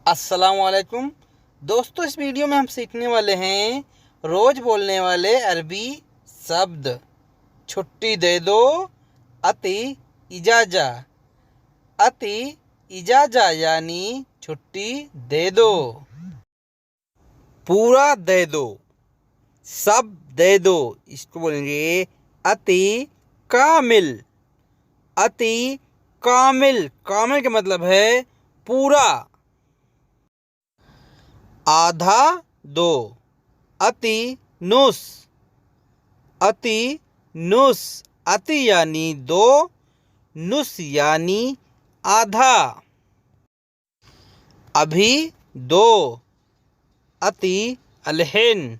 अस्सलाम वालेकुम दोस्तों, इस वीडियो में हम सीखने वाले हैं रोज़ बोलने वाले अरबी शब्द। छुट्टी दे दो, अति इजाजा। अति इजाजा यानी छुट्टी दे दो। पूरा दे दो, सब दे दो, इसको बोलेंगे अति कामिल। अति कामिल, कामिल का मतलब है पूरा। आधा दो, अति नुस। अति नुस, अति यानी दो, नुस यानी आधा। अभी दो, अति अलहिन।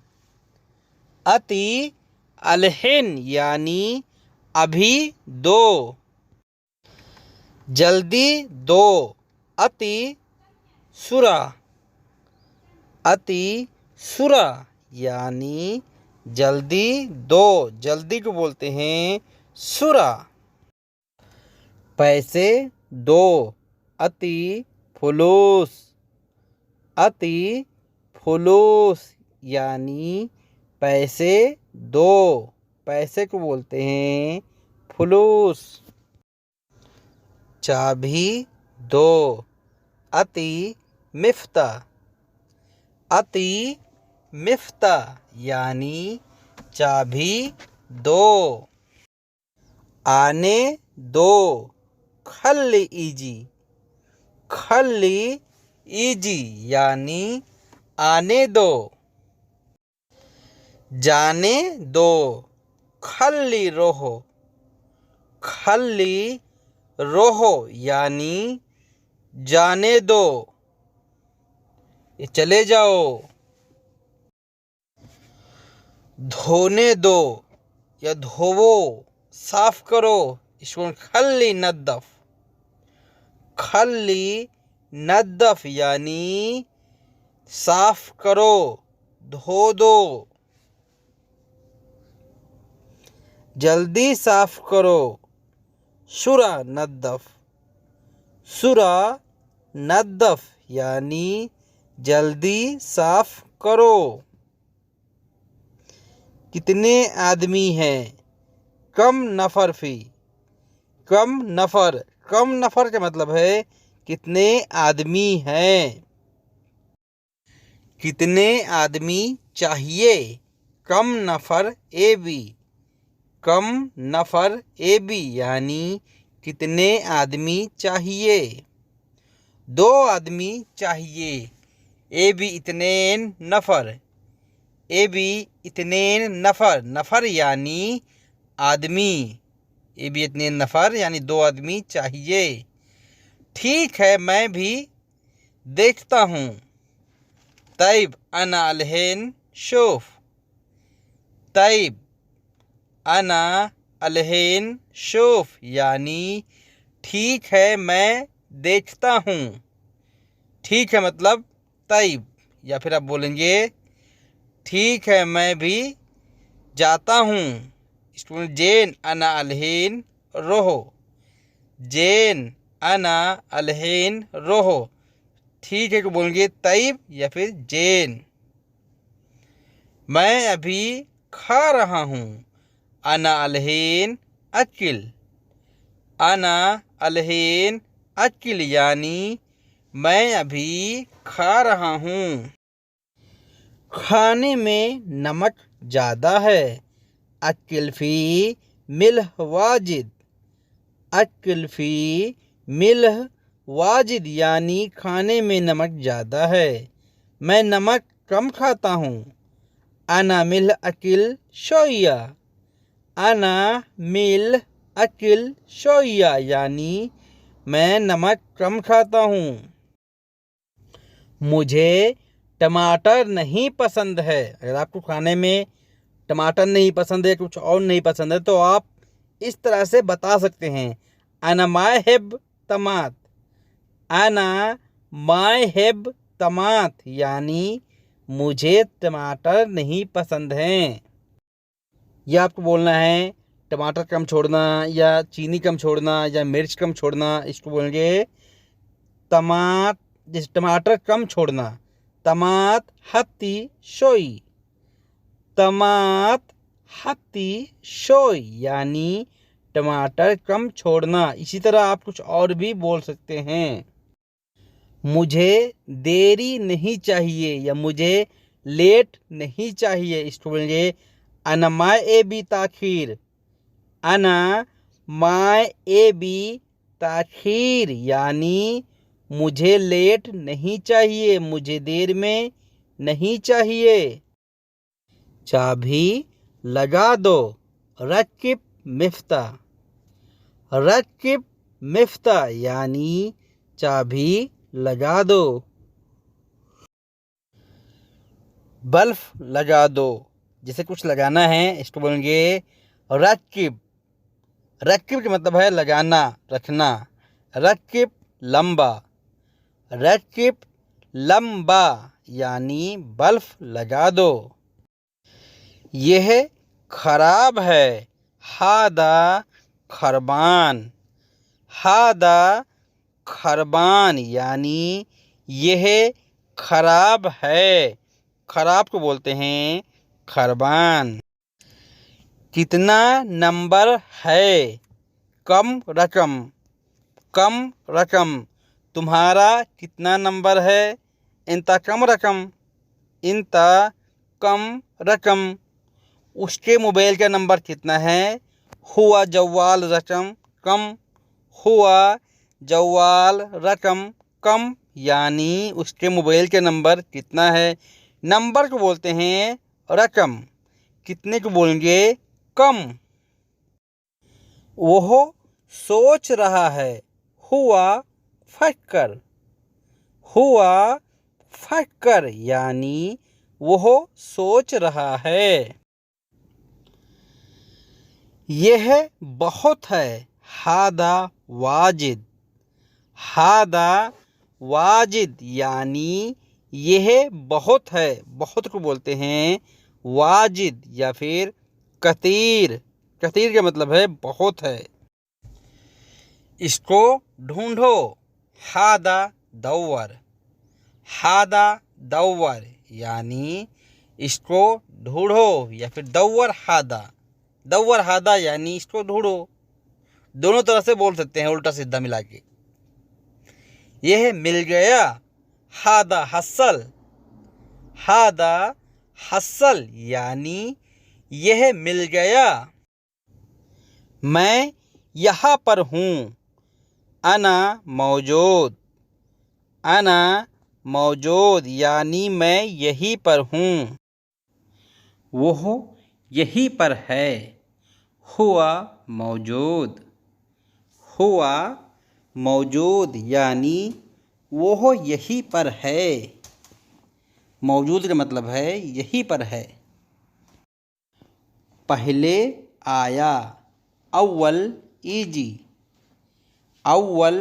अति अलहिन यानी अभी दो। जल्दी दो, अति सुरा। अति सुरा यानी जल्दी दो, जल्दी को बोलते हैं सुरा। पैसे दो, अति फुलूस। अति फुलूस यानी पैसे दो, पैसे को बोलते हैं फुलूस। चाबी दो, अति मिफ्ता। अति मिफ्ता यानी चाबी दो। आने दो, खल्ली इजी। खल्ली इजी यानी आने दो। जाने दो, खल्ली रोहो। खल्ली रोहो यानी जाने दो, ये चले जाओ। धोने दो या धोवो, साफ करो, इसको खल्ली नद्दफ। खल्ली नद्दफ यानी साफ करो, धो दो। जल्दी साफ करो, शुरा नद्दफ। शुरा नद्दफ यानी जल्दी साफ करो। कितने आदमी हैं? कम नफर फी। कम नफर, कम नफर का मतलब है कितने आदमी हैं। कितने आदमी चाहिए? कम नफर A B. Come नफर A B यानी कितने आदमी चाहिए। दो आदमी चाहिए, ए बी इतनेन नफर। ए बी इतनेन नफर, नफर यानी आदमी। ए बी इतनेन नफर यानी दो आदमी चाहिए। ठीक है, मैं भी देखता हूँ। तैब अना अलहिन शोफ। तैब अना अलहिन शोफ यानी ठीक है, मैं देखता हूँ। ठीक है मतलब तैब, या फिर आप बोलेंगे ठीक है मैं भी जाता हूँ। इसको जेन अना अलहिन रोहो। जेन अना अलहिन रोहो, ठीक है को बोलेंगे तैब या फिर जेन। मैं अभी खा रहा हूँ। अना अलहिन अकिल। अना अलहिन अकिल यानी मैं अभी खा रहा हूँ। खाने में नमक ज़्यादा है। अकिल फ़ी मिल्ह वाजिद। अकिल फ़ी मिल्ह वाजिद यानी खाने में नमक ज़्यादा है, मैं नमक कम खाता हूँ। अना मिल्ह अकिल शोया। अना मिल्ह अकिल शोया यानी मैं नमक कम खाता हूँ। मुझे टमाटर नहीं पसंद है। अगर आपको खाने में टमाटर नहीं पसंद है, कुछ और नहीं पसंद है, तो आप इस तरह से बता सकते हैं अना माय हेब तमात। अना माय हेब तमात यानी मुझे टमाटर नहीं पसंद हैं। यह आपको बोलना है टमाटर कम छोड़ना, या चीनी कम छोड़ना, या मिर्च कम छोड़ना। इसको बोलेंगे तमात जैसे टमाटर कम छोड़ना, तमात हत्ती शोई, तमात हत्ती शोई यानी टमाटर कम छोड़ना। इसी तरह आप कुछ और भी बोल सकते हैं। मुझे देरी नहीं चाहिए या मुझे लेट नहीं चाहिए, इसको बोलेंगे अना माय ए बी ताखीर, अना माय ए बी ताखीर यानी मुझे लेट नहीं चाहिए, मुझे देर में नहीं चाहिए। चाबी लगा दो, रकिब मिफ्ता, रकिब मिफ्ता यानी चाबी लगा दो। बल्ब लगा दो, जैसे कुछ लगाना है इसको बोलेंगे रकिब, रकिब का मतलब है लगाना, रखना। रकिब लंबा, रकिब लंबा यानी बल्ब लगा दो। यह खराब है, हादा खरबान, हादा खरबान यानी यह खराब है, खराब को बोलते हैं खरबान। कितना नंबर है, कम रकम, कम रकम, तुम्हारा कितना नंबर है, इंता कम रकम, इंता कम रकम, उसके मोबाइल का नंबर कितना है, हुआ जवाल रकम कम, हुआ जवाल रकम कम यानी उसके मोबाइल का नंबर कितना है। नंबर को बोलते हैं रकम, कितने को बोलेंगे कम। वह सोच रहा है, हुआ फक्कर, हुआ फक्कर यानी वह सोच रहा है। यह बहुत है, हादा वाजिद, हादा वाजिद यानी यह बहुत है, बहुत को बोलते हैं वाजिद या फिर कतीर, कतीर का मतलब है बहुत है। इसको ढूंढो, हादा दौवर, हादा दौवर यानी इसको ढूंढो या फिर दौवर हादा, दौवर हादा यानी इसको ढूंढो। दोनों तरह से बोल सकते हैं उल्टा सीधा मिला के। यह मिल गया, हादा हसल, हादा हसल यानी यह मिल गया। मैं यहाँ पर हूँ, अना मौजूद, अना मौजूद यानी मैं यहीं पर हूँ। वह यहीं पर है, हुआ मौजूद, हुआ मौजूद यानी वह यहीं पर है, मौजूद का मतलब है यहीं पर है। पहले आया, अव्वल ईजी, अव्वल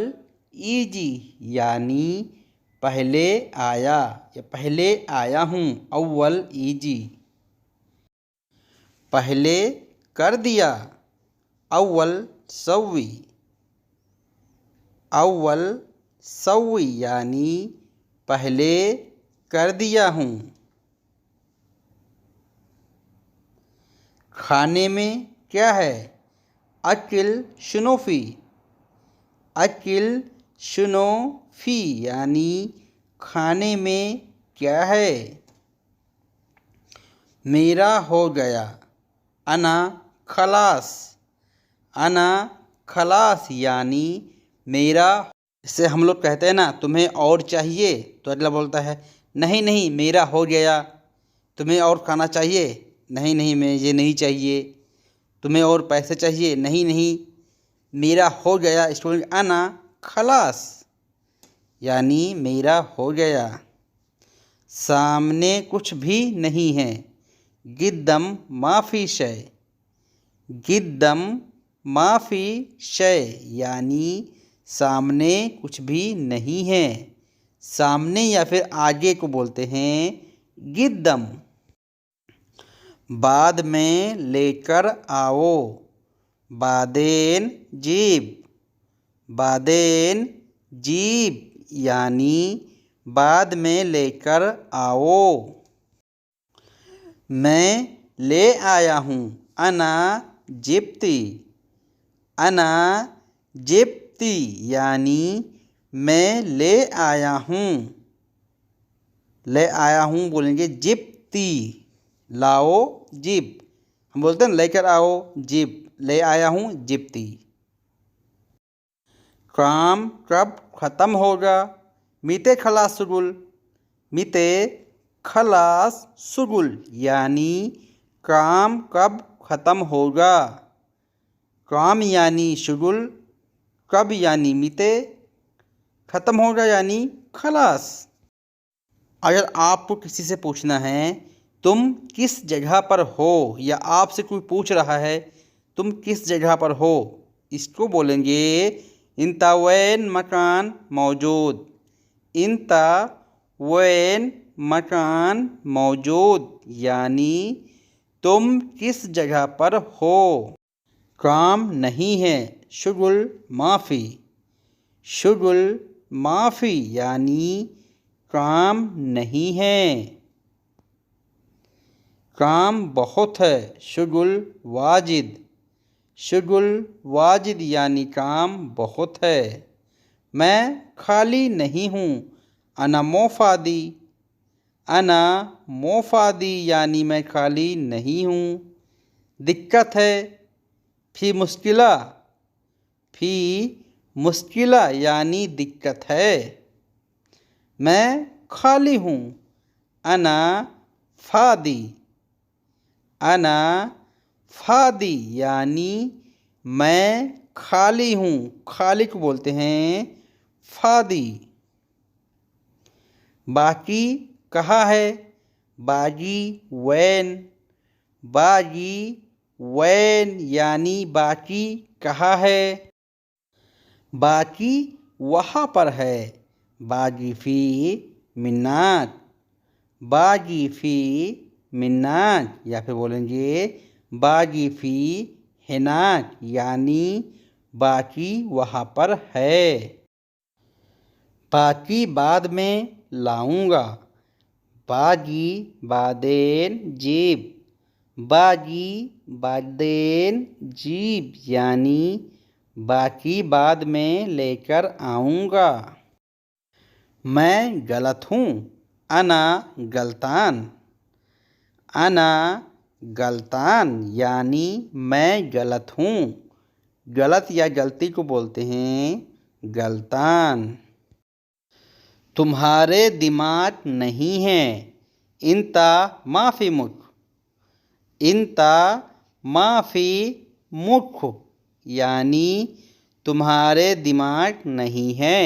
ईजी यानी पहले आया या पहले आया हूँ, अव्वल ईजी। पहले कर दिया, अव्वल सव्वी, अव्वल सव्वी यानी पहले कर दिया हूँ। खाने में क्या है, अकिल शुनोफी, अकिल शुनोफी यानी खाने में क्या है। मेरा हो गया, अना खलास, अना खलास यानी मेरा। इससे हम लोग कहते हैं ना तुम्हें और चाहिए, तो अगला बोलता है नहीं नहीं मेरा हो गया। तुम्हें और खाना चाहिए, नहीं नहीं मैं ये नहीं चाहिए। तुम्हें और पैसे चाहिए, नहीं नहीं मेरा हो गया। स्टूडेंट अना खलास यानी मेरा हो गया। सामने कुछ भी नहीं है, गिद्दम माफ़ी शय, गिद्दम माफ़ी शय यानी सामने कुछ भी नहीं है। सामने या फिर आगे को बोलते हैं गिद्दम। बाद में लेकर आओ, बादेन जीब, बादेन जीब यानी बाद में लेकर आओ। मैं ले आया हूँ। अना जिप्ती। अना जिप्ती यानी मैं ले आया हूँ। ले आया हूँ बोलेंगे जिप्ती। लाओ जिप, हम बोलते हैं लेकर आओ जिप। ले आया हूँ जिप्ती। काम कब ख़त्म होगा? मीते खलास शुगुल। मीते खलास शुगुल यानी काम कब ख़त्म होगा। काम यानी शुगुल, कब यानी मीते, ख़त्म होगा यानी खलास। अगर आपको किसी से पूछना है तुम किस जगह पर हो, या आपसे कोई पूछ रहा है तुम किस जगह पर हो, इसको बोलेंगे इंता वैन मकान मौजूद। इंता वैन मकान मौजूद यानी तुम किस जगह पर हो। काम नहीं है, शुगुल माफ़ी। शुगुल माफ़ी यानी काम नहीं है। काम बहुत है, शुगुल वाजिद। शुगुल वाजिद यानी काम बहुत है। मैं खाली नहीं हूँ, अना मोफादी। अना मोफादी यानी मैं खाली नहीं हूँ। दिक्कत है, फी मुश्किला। फी मुश्किला यानी दिक्कत है। मैं खाली हूँ, अना फादी। अना फादी यानी मैं खाली हूँ। खाली को बोलते हैं फादी। बाकी कहाँ है? बागी वैन। बागी वैन यानी बाकी कहाँ है। बाकी वहाँ पर है, बागी फ़ी मिन्नात। बागी फ़ी मिन्नात या फिर बोलेंगे बागी फ़ी हिनाक यानी बाकी वहाँ पर है। बाकी बाद में लाऊंगा। बागी बादेन जीब। बागी बादेन जीब यानी बाकी बाद में लेकर आऊँगा। मैं गलत हूँ, अना गलतान। अना गलतान यानी मैं गलत हूँ। गलत या गलती को बोलते हैं गलतान। तुम्हारे दिमाग नहीं है, इंता माफ़ी मुख। इंता माफ़ी मुख यानी तुम्हारे दिमाग नहीं है।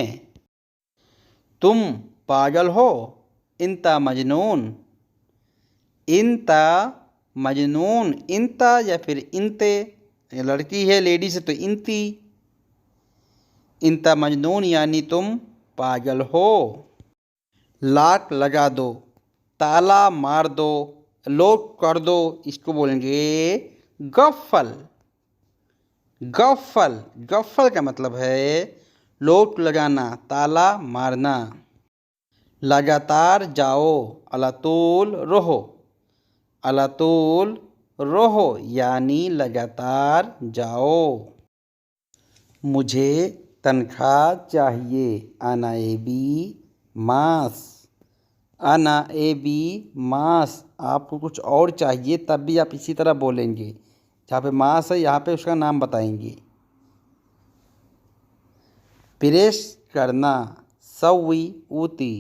तुम पागल हो, इंता मजनून। इंता मजनून, इंता या फिर इंते, ये लड़की है लेडीज है तो इंती। इंता मजनून यानी तुम पागल हो। लाक लगा दो, ताला मार दो, लॉक कर दो, इसको बोलेंगे गफ्फल। गफ्फल, गफ्फल का मतलब है लॉक लगाना, ताला मारना। लगातार जाओ, अलातूल रहो। अलातूल रहो यानी लगातार जाओ। मुझे तनख्वाह चाहिए, अना एबी मास। अना एबी मास, आपको कुछ और चाहिए तब भी आप इसी तरह बोलेंगे। जहाँ पे मास है यहाँ पे उसका नाम बताएंगे। प्रेस करना, सवी ऊती।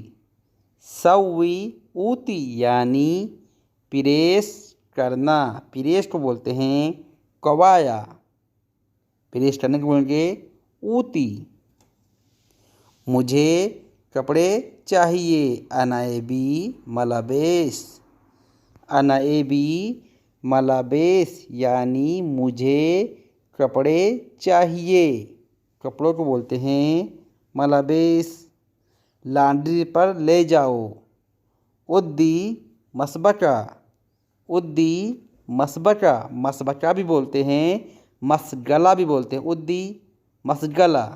सवी ऊती यानी प्रेस करना। प्रेस को बोलते हैं कवाया। प्रेस करने को बोलेंगे ऊती। मुझे कपड़े चाहिए, अना एबी मलाबेस। अना एबी मलाबेस यानी मुझे कपड़े चाहिए। कपड़ों को बोलते हैं मलाबेस। लॉन्ड्री पर ले जाओ, उद्दी मसबका। उद्दी मसबका, मसबका भी बोलते हैं, मसगला भी बोलते हैं। उद्दी मसगला,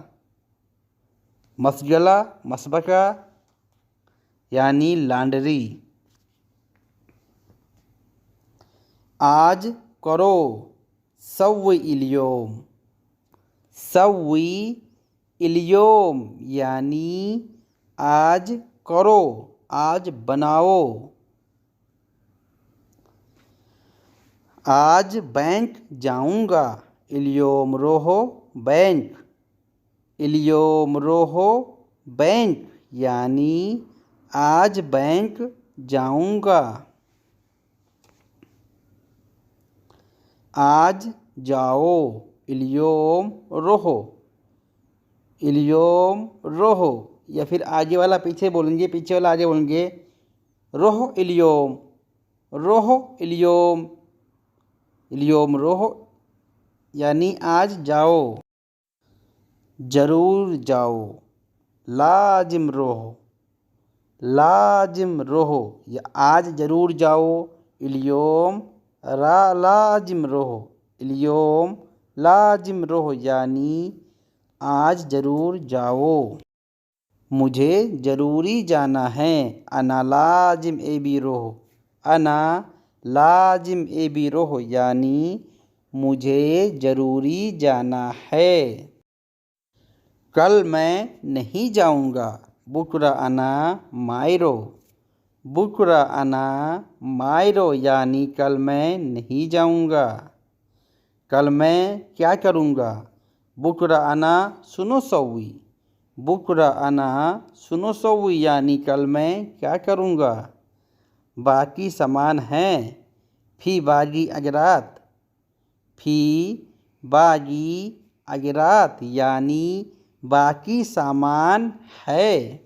मसगला मसबका। यानी लॉन्ड्री। आज करो, सव्वी इल्योम। सव्वी इल्योम यानी आज करो, आज बनाओ। आज बैंक जाऊंगा, इल्योम रोहो बैंक। इल्योम रोहो बैंक यानी आज बैंक जाऊंगा। आज जाओ, इल्योम रोहो। इल्योम रोहो या फिर आगे वाला पीछे बोलेंगे, पीछे वाला आगे बोलेंगे। रोहो इल्योम, रोहो इल्योम। इल्योम रोहो यानी आज जाओ। ज़रूर जाओ, लाजिम रोहो। लाजिम रोहो या आज ज़रूर जाओ, इल्योम लाजिम रोहो। इल्योम लाजिम रोहो यानी आज ज़रूर जाओ। मुझे ज़रूरी जाना है, अना लाजिम ए बी रोहो। अना लाजिम ए बी रोहो यानी मुझे ज़रूरी जाना है। कल मैं नहीं जाऊंगा, बुकरा अना मायरो। बुकरा अना मायरो यानी कल मैं नहीं जाऊंगा। कल मैं क्या करूंगा, बुकरा अना सुनो सव्वी। बुकरा अना सुनो सव्वी यानी कल मैं क्या करूंगा। बाकी सामान हैं, फी बागी अजरात। फी बागी अजरात यानी बाकी सामान है।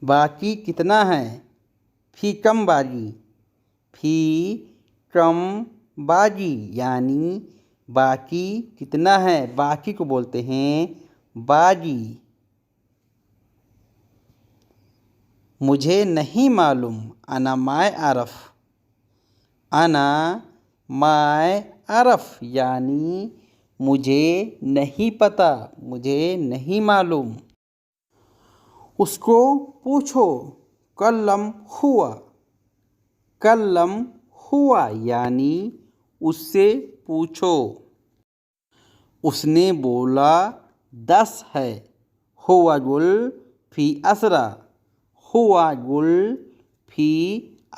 बाकी कितना है, फी कम बागी। फी कम बागी यानी बाकी कितना है, बाकी को बोलते हैं बागी। मुझे नहीं मालूम, अना माय आरफ। अना माय आरफ यानी मुझे नहीं पता, मुझे नहीं मालूम। उसको पूछो, कल्लम हुआ। कल्लम हुआ यानी उससे पूछो। उसने बोला 10 है, हुआ गुल फी असरा। हुआ गुल फी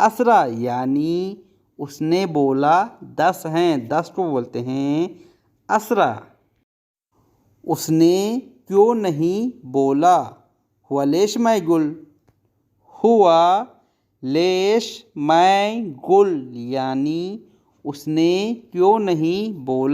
असरा यानी उसने बोला 10 हैं, 10 को बोलते हैं असरा। उसने क्यों नहीं बोला, हुआ लेश मै गुल। हुआ लेश मै गुल यानी उसने क्यों नहीं बोला।